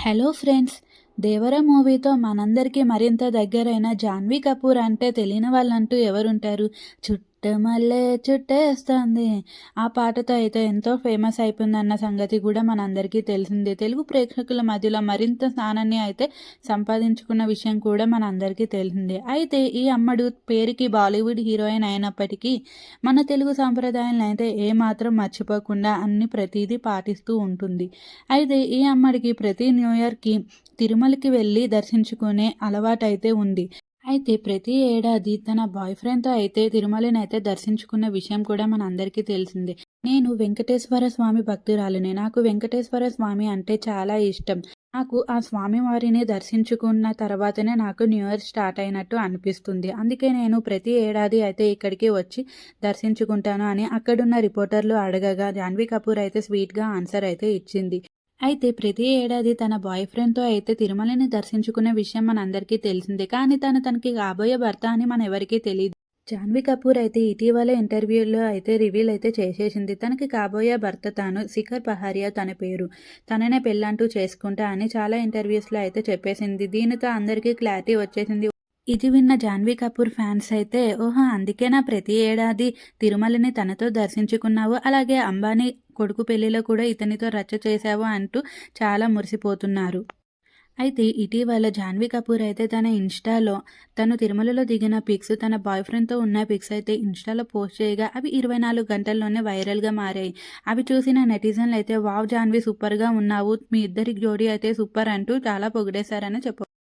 Hello friends! 'దేవర' మూవీతో మనందరికీ మరింత దగ్గరైన జాన్వీ కపూర్ అంటే తెలియని వాళ్ళంటూ ఎవరుంటారు? 'చుట్టమల్లె చుట్టేస్తుంది' ఆ పాటతో అయితే ఎంతో ఫేమస్ అయిపోయిందన్న సంగతి కూడా మనందరికీ తెలిసిందే. తెలుగు ప్రేక్షకుల మధ్యలో మరింత స్థానాన్ని అయితే సంపాదించుకున్న విషయం కూడా మనందరికీ తెలిసిందే. అయితే ఈ అమ్మడు పేరుకి బాలీవుడ్ హీరోయిన్ అయినప్పటికీ మన తెలుగు సాంప్రదాయాలను అయితే ఏమాత్రం మర్చిపోకుండా ప్రతీదీ పాటిస్తూ ఉంటుంది. అయితే ఈ అమ్మడికి ప్రతి న్యూ ఇయర్‌కి తిరుమలకి వెళ్ళి దర్శించుకునే అలవాటైతే ఉంది. అయితే ప్రతి ఏడాది తన బాయ్ ఫ్రెండ్‌తో అయితే తిరుమలనైతే దర్శించుకున్న విషయం కూడా మనందరికీ తెలిసిందే. నేను వెంకటేశ్వర స్వామి భక్తురాలిని. నాకు వెంకటేశ్వర స్వామి అంటే చాలా ఇష్టం. నాకు ఆ స్వామి వారిని దర్శించుకున్న తర్వాతనే నాకు న్యూ ఇయర్ స్టార్ట్ అయినట్టు అనిపిస్తుంది. అందుకే నేను ప్రతి ఏడాది అయితే ఇక్కడికి వచ్చి దర్శించుకుంటాను అని అక్కడున్న రిపోర్టర్లు అడగగా జాన్వీ కపూర్ అయితే స్వీట్‌గా ఆన్సర్ అయితే ఇచ్చింది. అయితే ప్రతి ఏడాది తన బాయ్ ఫ్రెండ్‌తో అయితే తిరుమలని దర్శించుకునే విషయం మనందరికీ తెలిసిందే. కానీ తనకి కాబోయే భర్త అని మనెవరికీ తెలీదు. జాన్వీ కపూర్ అయితే ఇటీవలే ఇంటర్వ్యూలో అయితే రివీల్ అయితే చేసేసింది. తనకి కాబోయే భర్త తాను శిఖర్ పహారియా తన పేరు. తననే పెళ్ళంటూ చేసుకుంటా అని చాలా ఇంటర్వ్యూస్‌లో అయితే చెప్పేసింది. దీనితో అందరికీ క్లారిటీ వచ్చేసింది. ఇది విన్న జాన్వీ కపూర్ ఫ్యాన్స్ అయితే ఓహో! అందుకేనా ప్రతి ఏడాది తిరుమలని తనతో దర్శించుకున్నావు, అలాగే అంబానీ కొడుకు పెళ్లిలో కూడా ఇతనితో రచ్చ చేశావు అంటూ చాలా మురిసిపోతున్నారు. అయితే ఇటీవల జాన్వీ కపూర్ అయితే తన ఇన్‌స్టాలో తను తిరుమలలో దిగిన పిక్స్, తన బాయ్ ఫ్రెండ్‌తో ఉన్న పిక్స్ అయితే ఇన్‌స్టాలో పోస్ట్ చేయగా అవి 24 గంటల్లోనే వైరల్‌గా మారాయి. అవి చూసిన నెటిజన్లు అయితే వావ్! జాన్వీ సూపర్‌గా ఉన్నావు. మీ ఇద్దరి జోడీ అయితే సూపర్ అంటూ చాలా పొగిడేశారని చెప్పవచ్చు.